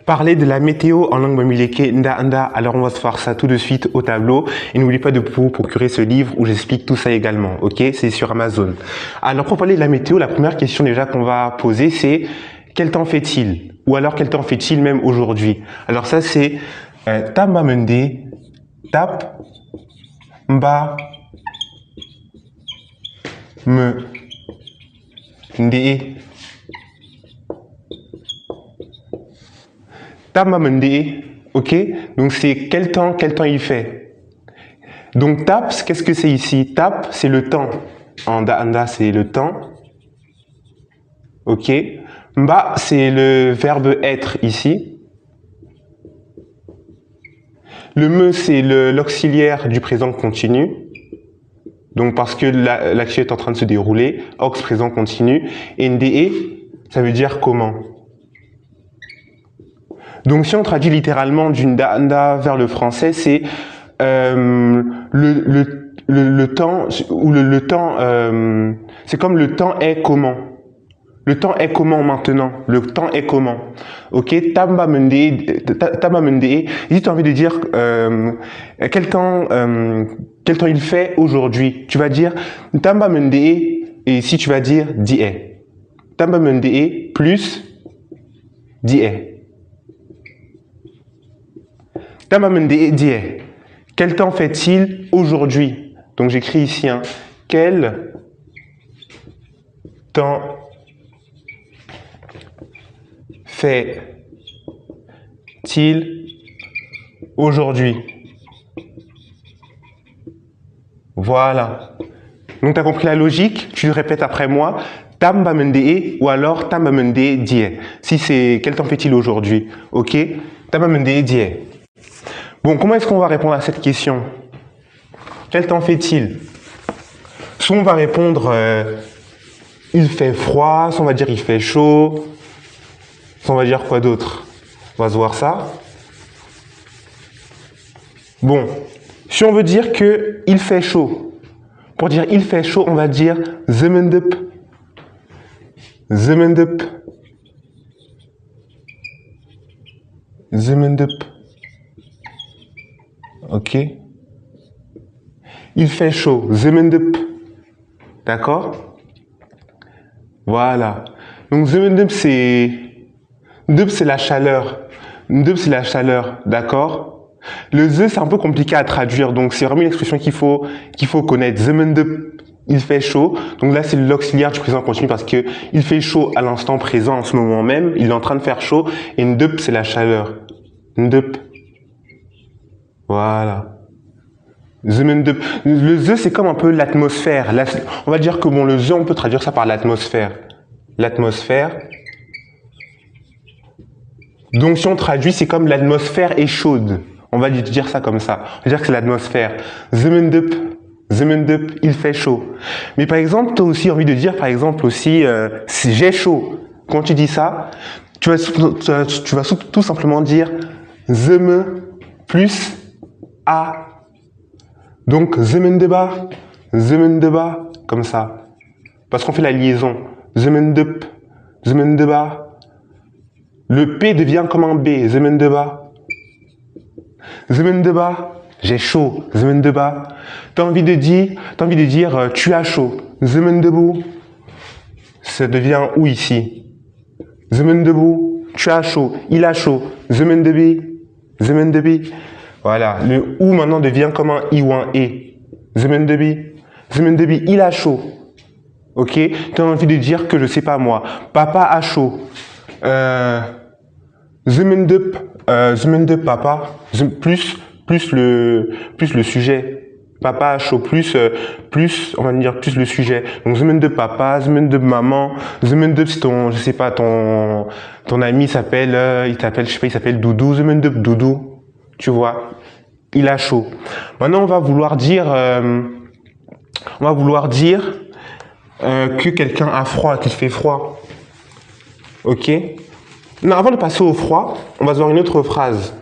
Parler de la météo en langue bamileke, nda nda. Alors on va se faire ça tout de suite au tableau. Et n'oubliez pas de vous procurer ce livre où j'explique tout ça également. Ok, c'est sur Amazon. Alors pour parler de la météo, la première question déjà qu'on va poser, c'est quel temps fait-il? Ou alors quel temps fait-il même aujourd'hui? Alors ça c'est tamba mende, tap, mba, me, nde. Tamba mende, ok? Donc c'est quel temps il fait? Donc tap, qu'est-ce que c'est ici? Tap, c'est le temps. Anda, anda, c'est le temps. Ok? Mba, c'est le verbe être ici. Le me, c'est l'auxiliaire du présent continu. Donc parce que l'action est en train de se dérouler, ox présent continu. Et nde, ça veut dire comment. Donc si on traduit littéralement du nda vers le français, c'est le temps, ou le temps, c'est comme le temps est comment. Le temps est comment maintenant? Le temps est comment? Ok, tamba mende, ici tu as envie de dire quel temps il fait aujourd'hui. Tu vas dire tamba mende, et ici tu vas dire die. Tamba mende plus die. Tamba mende die. Quel temps fait-il aujourd'hui? Donc j'écris ici, hein, quel temps fait-il aujourd'hui? Voilà. Donc tu as compris la logique, tu le répètes après moi, tamba mende ou alors tamba mende die. Si c'est quel temps fait-il aujourd'hui? Ok? Tamba mende die. Bon, comment est-ce qu'on va répondre à cette question? Quel temps fait-il? Soit on va répondre il fait froid, soit on va dire il fait chaud, soit on va dire quoi d'autre? On va se voir ça. Bon, si on veut dire que il fait chaud, pour dire il fait chaud, on va dire zemendup. Zemendup. Zemendup. Ok? Il fait chaud, zemendup. D'accord? Voilà. Donc zemendup c'est la chaleur. Ndup c'est la chaleur, d'accord? Le ze c'est un peu compliqué à traduire, donc c'est vraiment une expression qu'il faut connaître. Zemendup, il fait chaud. Donc là c'est l'auxiliaire du présent continu parce que il fait chaud à l'instant présent, en ce moment même. Il est en train de faire chaud. Et ndup c'est la chaleur. Ndup. Voilà. Le ze, c'est comme un peu l'atmosphère. On va dire que bon, le ze, on peut traduire ça par l'atmosphère. L'atmosphère. Donc, si on traduit, c'est comme l'atmosphère est chaude. On va dire ça comme ça. On va dire que c'est l'atmosphère. Zemendup, il fait chaud. Mais par exemple, tu as aussi envie de dire, par exemple, aussi, j'ai chaud. Quand tu dis ça, tu vas tout simplement dire zeme plus a. Donc, zemendeba, comme ça. Parce qu'on fait la liaison. Zemendup, zemendeba. Le P devient comme un B. Zemendeba. Zemendeba, j'ai chaud. Zemendeba. T'as envie de dire, tu as chaud. Zemendebu. Ça devient où ici? Zemendebu, tu as chaud. Il a chaud. Zemendebi. Voilà, le ou maintenant devient comme un i ou un e. Zemendebi, il a chaud. Ok, tu as envie de dire que je sais pas moi. Papa a chaud. Zemendup, papa. Plus le sujet. Papa a chaud on va dire plus le sujet. Donc zemendup papa, zemendup maman, zemendup c'est je sais pas, ton ami s'appelle, je sais pas, il s'appelle Doudou, zemendup Doudou. Tu vois, il a chaud. Maintenant, on va vouloir dire que quelqu'un a froid, qu'il fait froid. Ok? Non, avant de passer au froid, on va se voir une autre phrase.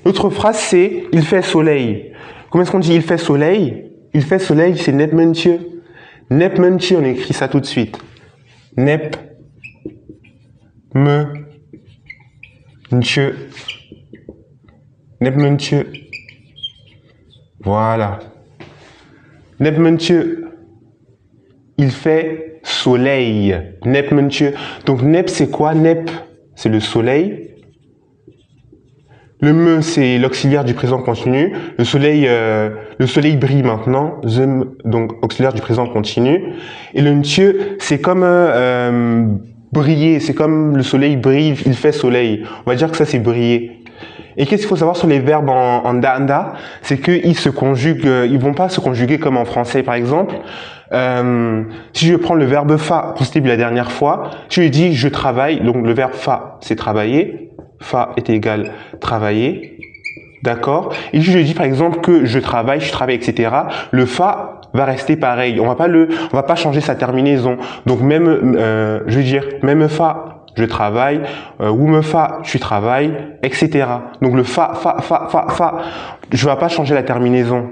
L'autre phrase, c'est il fait soleil. Comment est-ce qu'on dit il fait soleil? Il fait soleil, c'est nepmentje. Nepmentje, on écrit ça tout de suite. Nep, me, Ntje. Nep mentje. Voilà. Nep mentje. Il fait soleil. Nep mentje. Donc nep c'est quoi? Nep c'est le soleil. Le me c'est l'auxiliaire du présent continu. Le soleil brille maintenant. Donc auxiliaire du présent continu. Et le ntje c'est comme briller. C'est comme le soleil brille. Il fait soleil. On va dire que ça c'est briller. Et qu'est-ce qu'il faut savoir sur les verbes en danda? C'est qu'ils se conjuguent, ils vont pas se conjuguer comme en français, par exemple. Si je prends le verbe fa, qu'on s'était vu la dernière fois, je lui dis je travaille, donc le verbe fa, c'est travailler. Fa est égal travailler. D'accord? Et si je dis par exemple que je travaille, etc., le fa va rester pareil. On va pas changer sa terminaison. Donc même, je veux dire, même fa, je travaille, ou me fa, tu travailles, etc. Donc le fa, je vais pas changer la terminaison.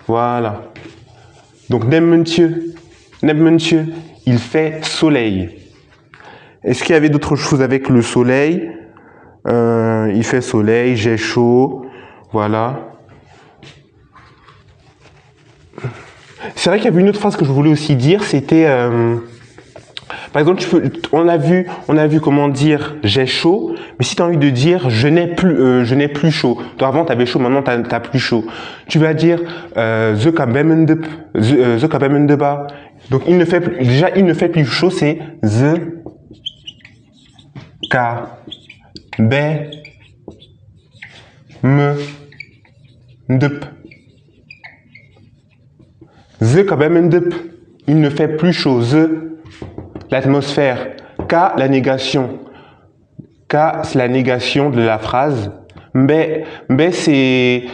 Voilà. Donc nem mentje, il fait soleil. Est-ce qu'il y avait d'autres choses avec le soleil? Il fait soleil, j'ai chaud, voilà. C'est vrai qu'il y avait une autre phrase que je voulais aussi dire, c'était par exemple, on a vu comment dire j'ai chaud, mais si tu as envie de dire je n'ai plus chaud. Toi avant tu avais chaud, maintenant t'as plus chaud. Tu vas dire ze kabemendeba. Donc il ne fait plus chaud, c'est ze ka be me ndep. Ze kabemendep. Il ne fait plus chaud. Ze l'atmosphère. Ka, la négation. Ka, c'est la négation de la phrase. Mbe, c'est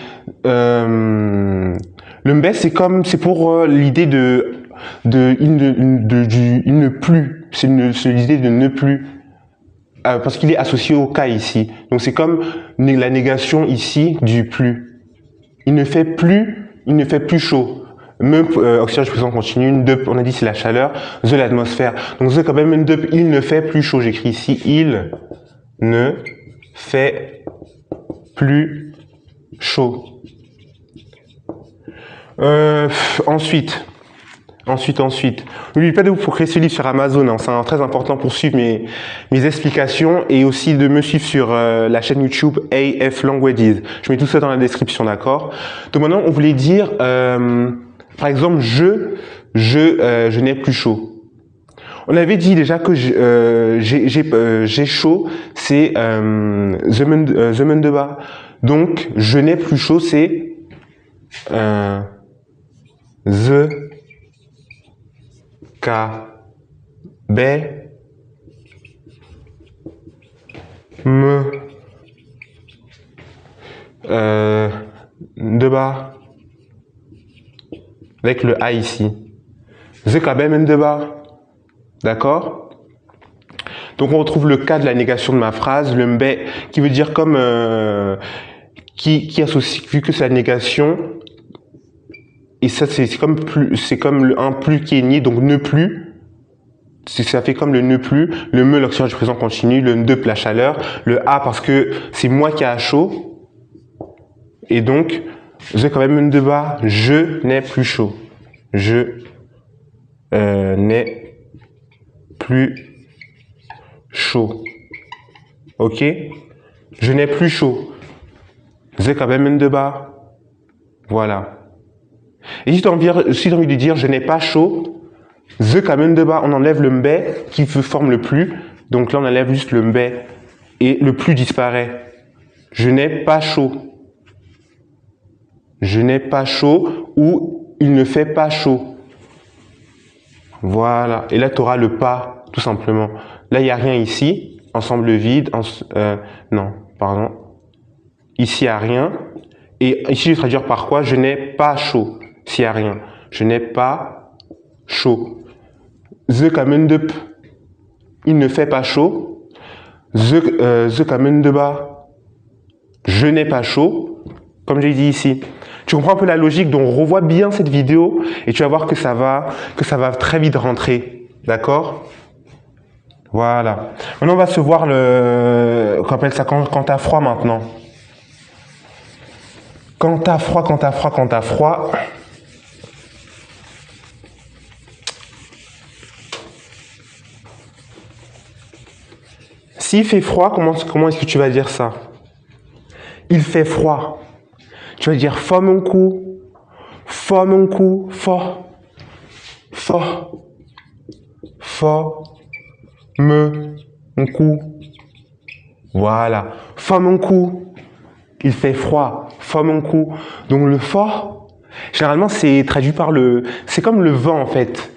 le mbe, c'est pour l'idée il ne plus. C'est l'idée de ne plus. Parce qu'il est associé au ka ici. Donc c'est comme la négation ici du plus. Il ne fait plus chaud. Me, auxiliaire du présent continu, ndep, on a dit c'est la chaleur, the l'atmosphère. Donc the quand même ndep, il ne fait plus chaud. J'écris ici, il ne fait plus chaud. Ensuite. N'oubliez pas de vous procurer ce livre sur Amazon, hein. C'est très important pour suivre mes explications et aussi de me suivre sur la chaîne YouTube AF Languages. Je mets tout ça dans la description, d'accord? Donc maintenant, on voulait dire, par exemple, je n'ai plus chaud. On avait dit déjà que j'ai chaud, c'est zemendeba. Donc, je n'ai plus chaud, c'est ze ka be me ndeba. Avec le A ici. Ze ka be me ndeba. D'accord? Donc on retrouve le cas de la négation de ma phrase, le mbe, qui veut dire comme qui associe, vu que c'est la négation, et ça c'est comme un plus qui est nié, donc ne plus. Ça fait comme le ne plus, le me l'auxiliaire du présent continu, le ndep la chaleur, le a parce que c'est moi qui a chaud, et donc je quand même de bas, je n'ai plus chaud, je n'ai plus chaud, ok, je n'ai plus chaud, je quand même de bas, voilà. Et si tu as envie de dire je n'ai pas chaud, the kamen de bas, on enlève le mbe qui forme le plus. Donc là, on enlève juste le mbe et le plus disparaît. Je n'ai pas chaud. Je n'ai pas chaud ou il ne fait pas chaud. Voilà. Et là, tu auras le pas, tout simplement. Là, il n'y a rien ici. Ensemble vide. Non, pardon. Ici, il n'y a rien. Et ici, je vais traduire par quoi? Je n'ai pas chaud. S'il n'y a rien. Je n'ai pas chaud. The kamendep, il ne fait pas chaud. The kamendeba, je n'ai pas chaud. Comme j'ai dit ici. Tu comprends un peu la logique, donc revois bien cette vidéo et tu vas voir que ça va très vite rentrer. D'accord? Voilà. Maintenant, on va se voir qu'on appelle ça quand t'as froid maintenant. Quand t'as froid, quand t'as froid, quand t'as froid. S'il fait froid, comment est-ce que tu vas dire ça? Il fait froid. Tu vas dire fort mon cou, fort, mon cou. Voilà. Fort mon cou. Il fait froid. Fort mon cou. Donc le fort, généralement c'est traduit par c'est comme le vent en fait.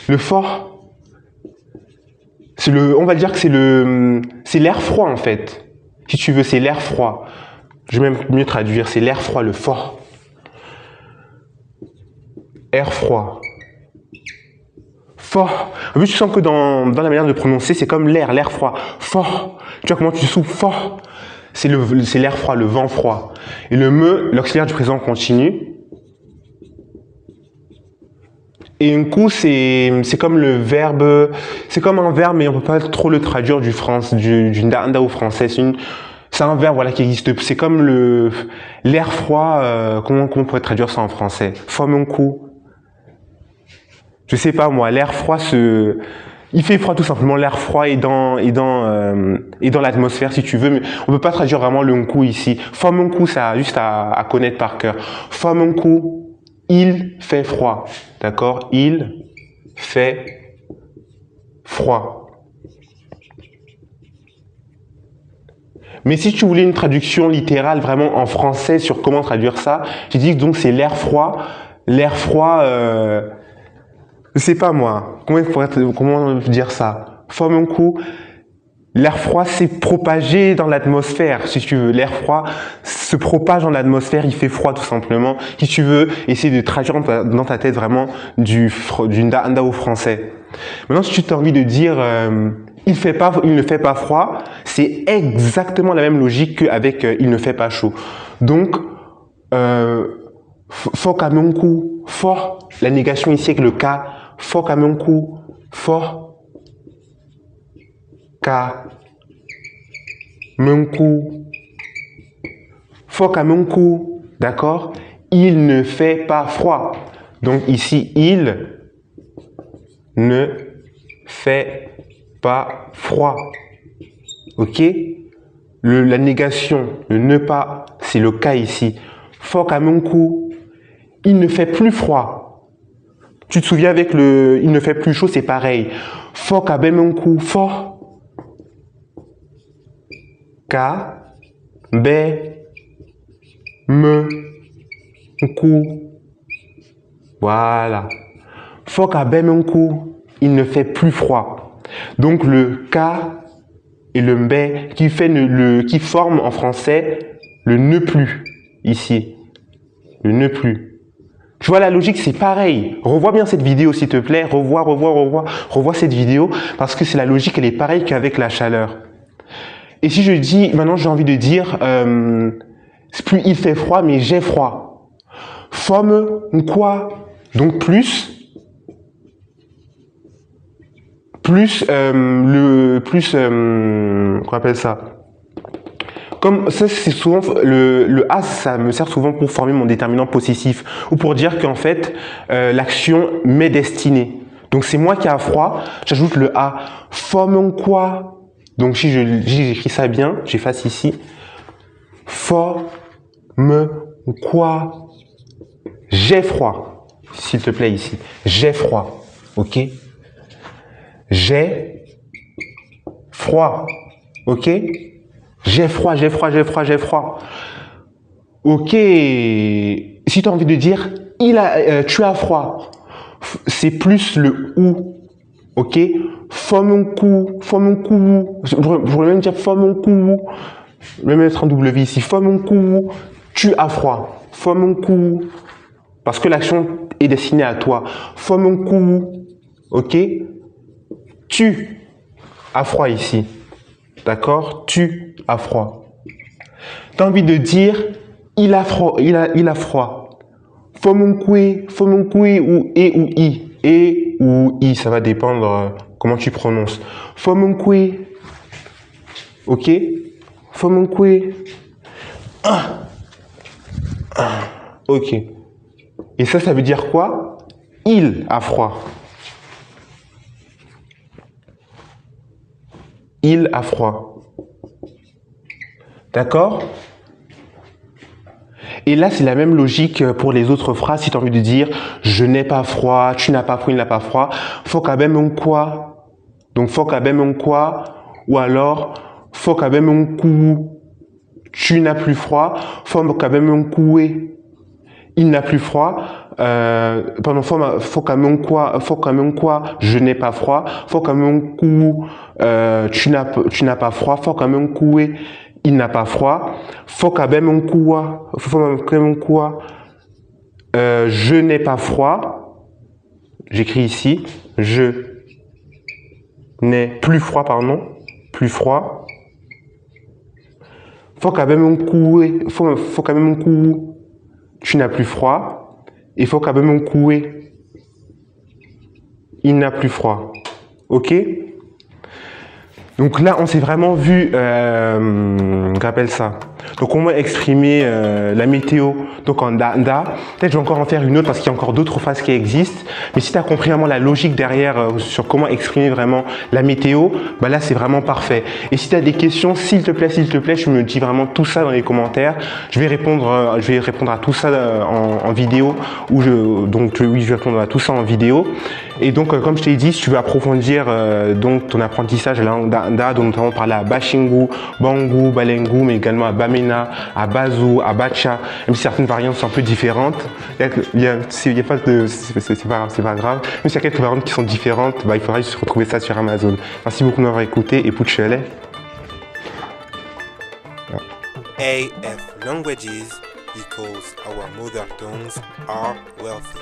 Le fort, on va dire que c'est l'air froid en fait. Si tu veux, c'est l'air froid. Je vais même mieux traduire, c'est l'air froid, le fort. Air froid. Fort. En plus, tu sens que dans la manière de prononcer, c'est comme l'air froid. Fort. Tu vois comment tu souffles fort. C'est l'air froid, le vent froid. Et le me, l'auxiliaire du présent continu. Et un coup, c'est comme le verbe, c'est comme un verbe, mais on peut pas trop le traduire du ndao français. C'est un verbe, voilà, qui existe. C'est comme l'air froid, comment on pourrait traduire ça en français? Forme un coup. Je sais pas moi, l'air froid il fait froid tout simplement, l'air froid est dans l'atmosphère si tu veux, mais on peut pas traduire vraiment le coup ici. Forme un coup, ça a juste à connaître par cœur. Forme un coup, il fait froid, d'accord? Il fait froid. Mais si tu voulais une traduction littérale vraiment en français sur comment traduire ça, j'ai dit que donc c'est l'air froid, je sais pas moi, comment dire ça? Forme un coup, l'air froid s'est propagé dans l'atmosphère, si tu veux. L'air froid se propage dans l'atmosphère, il fait froid tout simplement. Si tu veux, essayer de traduire dans ta tête vraiment du ndao français. Maintenant, si tu as envie de dire il ne fait pas froid, c'est exactement la même logique qu'avec il ne fait pas chaud. Donc, fort comme un coup, fort, la négation ici avec le ka, fort comme un coup, fort, ka, mon cou, fort comme un coup, d'accord? Il ne fait pas froid. Donc ici, il ne fait pas froid. Ok? La négation, le ne pas, c'est le cas ici. Fort comme un coup, il ne fait plus froid. Tu te souviens avec il ne fait plus chaud, c'est pareil. Fort comme un coup, fort. Ka, be, me, coup. Voilà. Fort comme un coup, il ne fait plus froid. Donc le ka et le mbe qui forment en français le ne plus ici. Le ne plus. Tu vois la logique, c'est pareil. Revois bien cette vidéo s'il te plaît. Revois cette vidéo parce que c'est la logique, elle est pareille qu'avec la chaleur. Et si je dis, maintenant j'ai envie de dire, plus il fait froid, mais j'ai froid. Forme quoi? Donc plus qu'on appelle ça? Comme ça, c'est souvent le A, ça me sert souvent pour former mon déterminant possessif ou pour dire qu'en fait l'action m'est destinée. Donc c'est moi qui a froid, j'ajoute le A. Forme quoi? Donc si j'écris ça bien, j'efface ici. Forme quoi? J'ai froid, s'il te plaît ici. J'ai froid, ok? J'ai froid, ok? J'ai froid. Ok. Si tu as envie de dire tu as froid, c'est plus le ou. Ok. Forme un coup. Je pourrais même dire forme un coup. Je vais mettre un W ici. Forme un coup. Tu as froid. Forme un coup. Parce que l'action est destinée à toi. Forme un coup. Ok. Tu as froid ici. D'accord? Tu as froid. Tu as envie de dire il a froid. Il a froid. Forme un coup ou et ou i. Et ou i, ça va dépendre comment tu prononces. Fomunkwe. Ok? Fomunkwe. Ok. Et ça veut dire quoi? Il a froid. Il a froid. D'accord? Et là, c'est la même logique pour les autres phrases. Si tu as envie de dire « je n'ai pas froid »,« tu n'as pas froid »,« il n'a pas froid », « faut quand même quoi ». Donc « faut quand même quoi » ou alors « faut quand même coup ». Tu n'as plus froid. Faut quand même couer. Il n'a plus froid. Faut quand même quoi. Je n'ai pas froid. Faut quand même coup. Tu n'as pas froid. Faut quand même couer. Il n'a pas froid. Faut quand même quoi. Faut quand même quoi. Je n'ai pas froid. J'écris ici. Je n'ai plus froid, pardon. Plus froid. Faut quand même couer. Faut quand même couer. Tu n'as plus froid. Il faut quand même couer. Il n'a plus froid. Ok? Donc là, on s'est vraiment vu, qu'appelle ça? Donc comment exprimer la météo donc en da. Peut-être je vais encore en faire une autre parce qu'il y a encore d'autres phrases qui existent. Mais si tu as compris vraiment la logique derrière sur comment exprimer vraiment la météo, bah là c'est vraiment parfait. Et si tu as des questions, s'il te plaît, tu me dis vraiment tout ça dans les commentaires. Je vais répondre à tout ça en vidéo. Oui, je vais répondre à tout ça en vidéo. Et donc comme je t'ai dit, si tu veux approfondir donc ton apprentissage à la langue da, donc notamment parler à Bashingu, Bangu, Balengu, mais également à Bamena, à Bazou, à Bacha, même si certaines variantes sont un peu différentes. C'est pas grave. Même s'il y a quelques variantes qui sont différentes, bah, il faudra juste retrouver ça sur Amazon. Merci beaucoup de m'avoir écouté et Pouchele. AF Languages equals our mother tongues are wealthy.